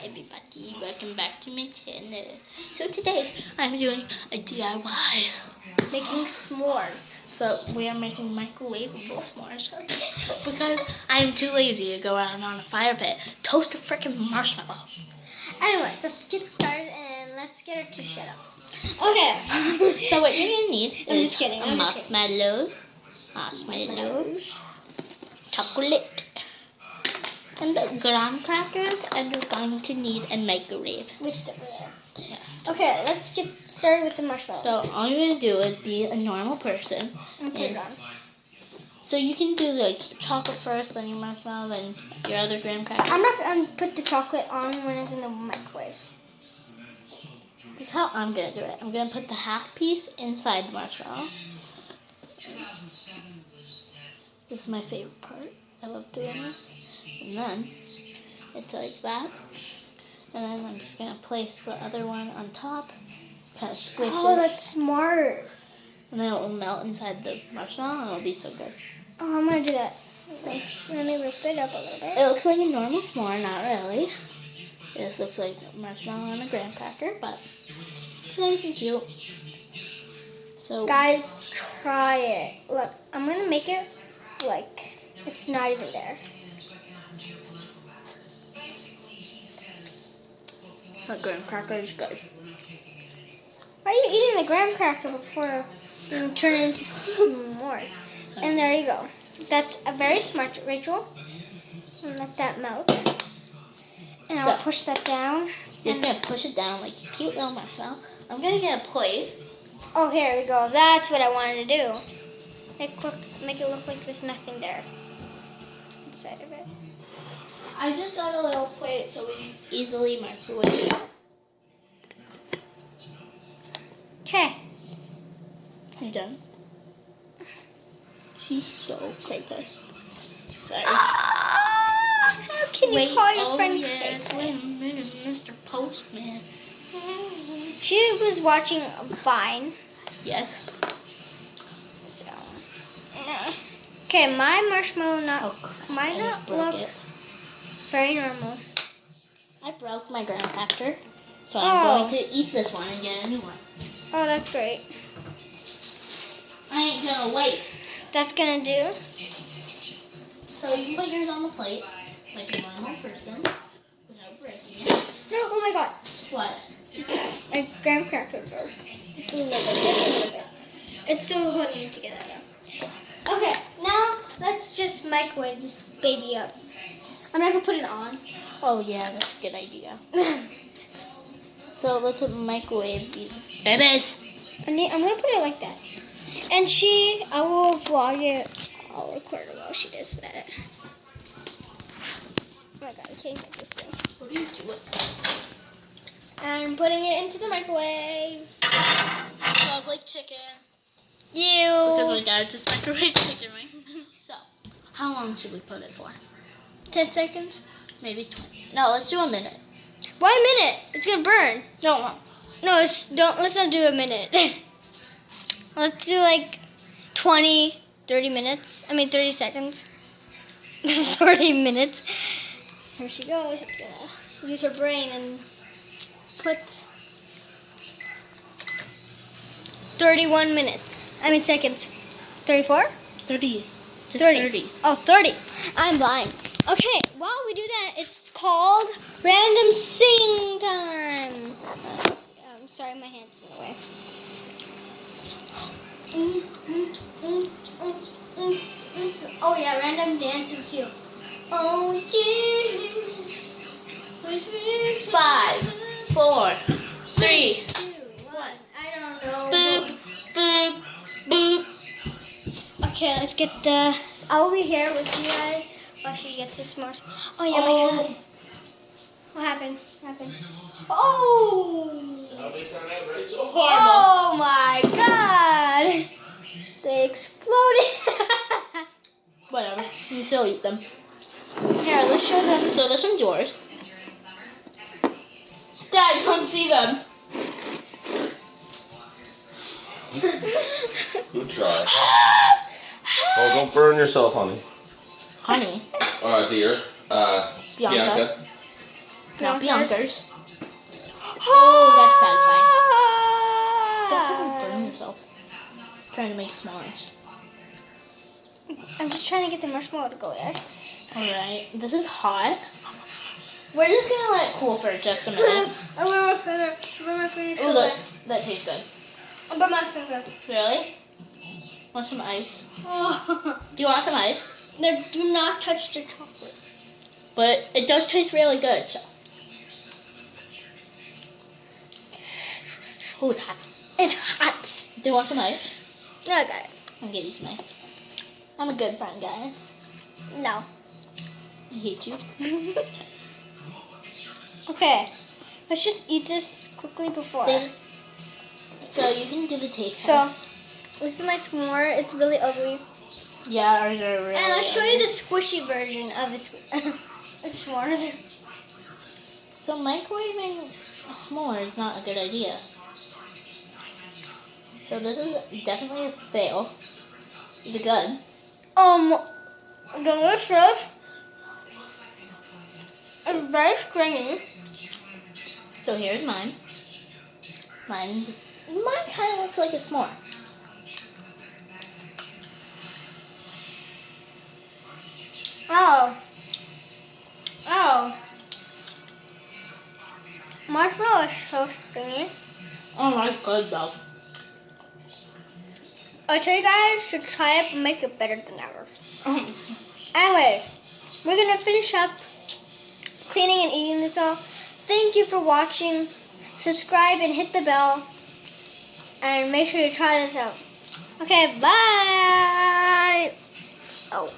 everybody, welcome back to my channel. So today I'm doing a DIY, making s'mores. So we are making microwavable s'mores because I'm too lazy to go out on a fire pit, toast a freaking marshmallow. Anyway, let's get started and let's get her to shut up. Okay. So what you're gonna need is marshmallows, chocolate, and the graham crackers, and you're going to need a microwave. Which is over there. Yeah. Okay, let's get started with the marshmallows. So all you're gonna do is be a normal person. And put it on. So you can do like chocolate first, then your marshmallow, then your other graham crackers. I'm not gonna put the chocolate on when it's in the microwave. This is how I'm gonna do it. I'm gonna put the half piece inside the marshmallow. This is my favorite part. I love doing this. And then it's like that. And then I'm just gonna place the other one on top. Kind of squish it. Oh, that's smart. And then it will melt inside the marshmallow and it'll be so good. Oh, I'm gonna do that. Okay. Let me rip it up a little bit. It looks like a normal s'more, not really. This looks like marshmallow and a graham cracker, but nice and cute. So guys, try it. Look, I'm gonna make it like it's not even there. The graham cracker is good. Why are you eating the graham cracker before you turn it into s'mores? And there you go. That's a very smart, Rachel. And let that melt. And I'll push that down. You're just gonna push it down like a cute little marshmallow. I'm gonna get a plate. Oh, here we go. That's what I wanted to do. Make it look like there's nothing there inside of it. I just got a little plate so we can easily microwave it. Okay. You done? She's so crazy. Sorry. How can you call your friend yes, crazy? wait a minute, Mr. Postman. She was watching Vine. Yes. So. Okay, my marshmallow might not look very normal. I broke my graham cracker, so I'm going to eat this one and get a new one. Oh, that's great. I ain't gonna waste. That's gonna do. So you put yours on the plate, like a normal person, without breaking it. No, oh my god. What? My graham cracker broke. Just a little bit. It's still holding it together though. Okay, now let's just microwave this baby up. I'm not gonna put it on. Oh yeah, that's a good idea. So let's microwave these babies. I'm gonna put it like that. And I will vlog it. I'll record it while she does that. Oh my god, I can't get this thing. What are you doing? I'm putting it into the microwave. It smells like chicken. You. Because my dad just microwaved chicken, right? So, how long should we put it for? 10 seconds? Maybe 20. No, let's do a minute. Why a minute? It's gonna burn. No, let's not do a minute. Let's do like 30 minutes. I mean 30 seconds. 30 minutes. Here she goes. She's gonna use her brain and put 31 minutes. I mean seconds. 34? 30. 30. Oh, 30. I'm blind. Okay, while we do that, it's called random singing time. I'm sorry, my hand's in the way. Oh yeah, random dancing too. Oh yeah. 5, 4, 3, 2, 1. I don't know. boop, boop, boop. Okay, let's get the. I'll be here with you guys while she gets the s'mores. Oh yeah, my God. What happened? Oh! Oh my God! They exploded. Whatever. You can still eat them. Here, let's show them. So this one's yours. Dad, come see them. Good try. Oh, don't burn yourself, honey. Honey. Dear. Bianca. Not Bianca's. Oh, that's satisfying. Don't fucking burn yourself. Trying to make s'mores. I'm just trying to get the marshmallow to go there. Alright, this is hot. We're just gonna let it cool for just a minute. I burn my finger. I burn my finger. Ooh, that tastes good. I burn my finger. Really? Want some ice? Oh. Do you want some ice? No, do not touch the chocolate. But it does taste really good. So. Oh, it's hot. It's hot. Do you want some ice? No, I got it. I'll give you some ice. I'm a good friend, guys. No. I hate you. Okay. Let's just eat this quickly before. So you can do the taste So, test. this is my s'more. It's really ugly. Yeah, ours are really And I'll show you ugly. the squishy version of the s'mores. So microwaving a s'more is not a good idea. So this is definitely a fail. Is it good? Delicious. It's very stringy. So here's mine. Mine kind of looks like a s'more. Oh. Marshmallow is so stringy. Oh, that's good though. I tell you guys to try it and make it better than ever. Anyways, we're gonna finish up cleaning and eating this all. Thank you for watching. Subscribe and hit the bell. And make sure to try this out. Okay, bye. Oh.